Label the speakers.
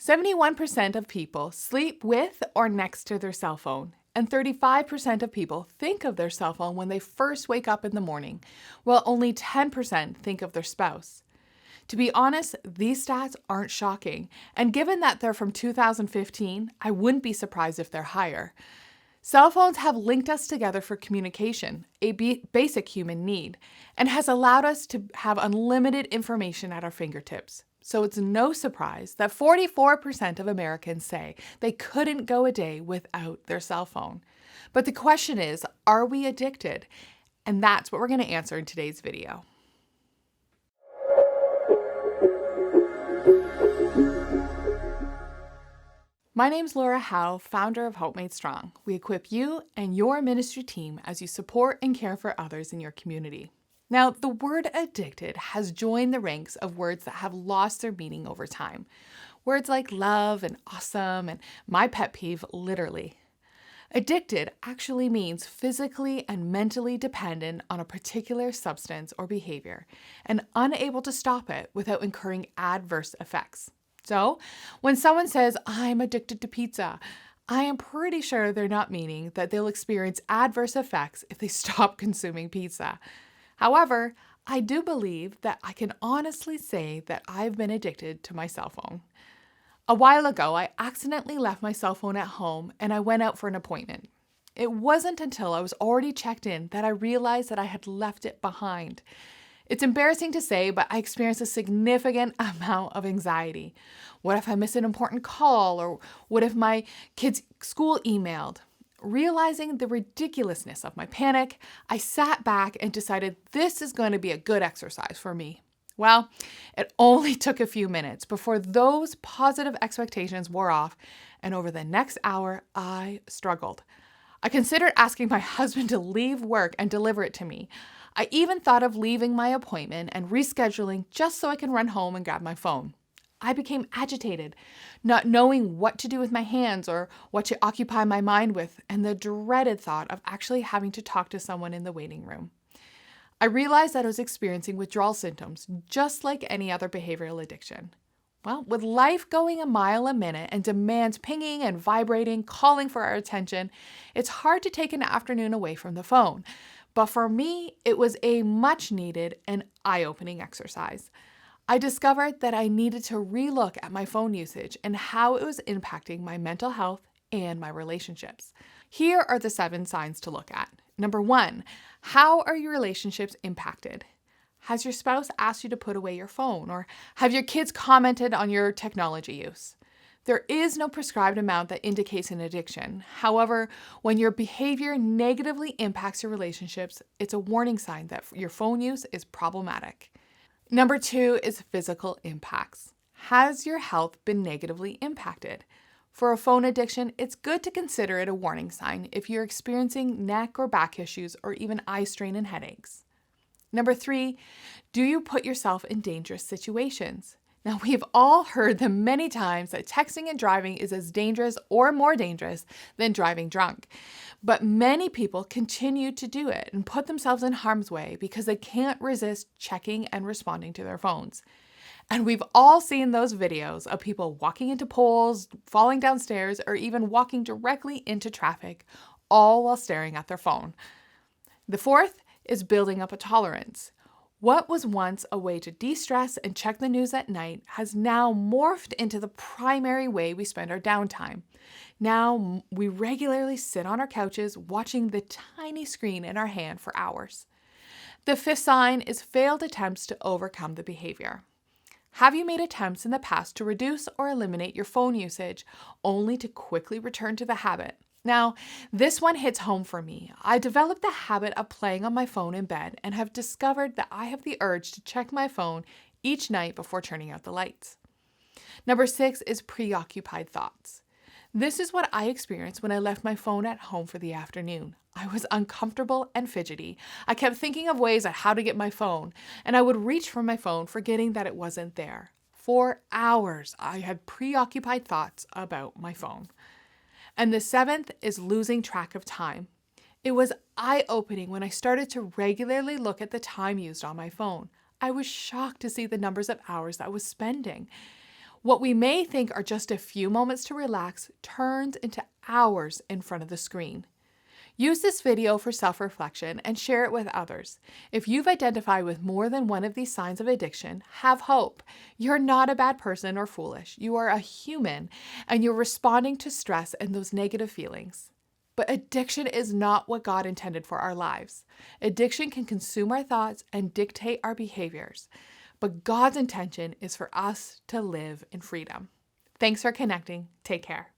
Speaker 1: 71% of people sleep with or next to their cell phone, and 35% of people think of their cell phone when they first wake up in the morning, while only 10% think of their spouse. To be honest, these stats aren't shocking, and given that they're from 2015, I wouldn't be surprised if they're higher. Cell phones have linked us together for communication, a basic human need, and has allowed us to have unlimited information at our fingertips. So it's no surprise that 44% of Americans say they couldn't go a day without their cell phone. But the question is, are we addicted? And that's what we're going to answer in today's video. My name's Laura Howe, founder of Hope Made Strong. We equip you and your ministry team as you support and care for others in your community. Now, the word addicted has joined the ranks of words that have lost their meaning over time. Words like love and awesome and my pet peeve, literally. Addicted actually means physically and mentally dependent on a particular substance or behavior and unable to stop it without incurring adverse effects. So, when someone says, I'm addicted to pizza, I am pretty sure they're not meaning that they'll experience adverse effects if they stop consuming pizza. However, I do believe that I can honestly say that I've been addicted to my cell phone. A while ago, I accidentally left my cell phone at home and I went out for an appointment. It wasn't until I was already checked in that I realized that I had left it behind. It's embarrassing to say, but I experienced a significant amount of anxiety. What if I miss an important call? Or what if my kid's school emailed? Realizing the ridiculousness of my panic, I sat back and decided this is going to be a good exercise for me. Well, it only took a few minutes before those positive expectations wore off, and over the next hour, I struggled. I considered asking my husband to leave work and deliver it to me. I even thought of leaving my appointment and rescheduling just so I can run home and grab my phone. I became agitated, not knowing what to do with my hands or what to occupy my mind with, and the dreaded thought of actually having to talk to someone in the waiting room. I realized that I was experiencing withdrawal symptoms, just like any other behavioral addiction. Well, with life going a mile a minute and demands pinging and vibrating, calling for our attention, it's hard to take an afternoon away from the phone. But for me, it was a much needed and eye-opening exercise. I discovered that I needed to relook at my phone usage and how it was impacting my mental health and my relationships. Here are the 7 signs to look at. Number 1, how are your relationships impacted? Has your spouse asked you to put away your phone, or have your kids commented on your technology use? There is no prescribed amount that indicates an addiction. However, when your behavior negatively impacts your relationships, it's a warning sign that your phone use is problematic. Number 2 is physical impacts. Has your health been negatively impacted? For a phone addiction, it's good to consider it a warning sign if you're experiencing neck or back issues or even eye strain and headaches. Number 3, do you put yourself in dangerous situations? Now, we've all heard them many times that texting and driving is as dangerous or more dangerous than driving drunk. But many people continue to do it and put themselves in harm's way because they can't resist checking and responding to their phones. And we've all seen those videos of people walking into poles, falling downstairs, or even walking directly into traffic, all while staring at their phone. The 4th is building up a tolerance. What was once a way to de-stress and check the news at night has now morphed into the primary way we spend our downtime. Now we regularly sit on our couches watching the tiny screen in our hand for hours. The 5th sign is failed attempts to overcome the behavior. Have you made attempts in the past to reduce or eliminate your phone usage only to quickly return to the habit? Now, this one hits home for me. I developed the habit of playing on my phone in bed and have discovered that I have the urge to check my phone each night before turning out the lights. Number 6 is preoccupied thoughts. This is what I experienced when I left my phone at home for the afternoon. I was uncomfortable and fidgety. I kept thinking of ways on how to get my phone, and I would reach for my phone forgetting that it wasn't there. For hours, I had preoccupied thoughts about my phone. And the 7th is losing track of time. It was eye-opening when I started to regularly look at the time used on my phone. I was shocked to see the numbers of hours that I was spending. What we may think are just a few moments to relax turns into hours in front of the screen. Use this video for self-reflection and share it with others. If you've identified with more than one of these signs of addiction, have hope. You're not a bad person or foolish. You are a human, and you're responding to stress and those negative feelings. But addiction is not what God intended for our lives. Addiction can consume our thoughts and dictate our behaviors. But God's intention is for us to live in freedom. Thanks for connecting. Take care.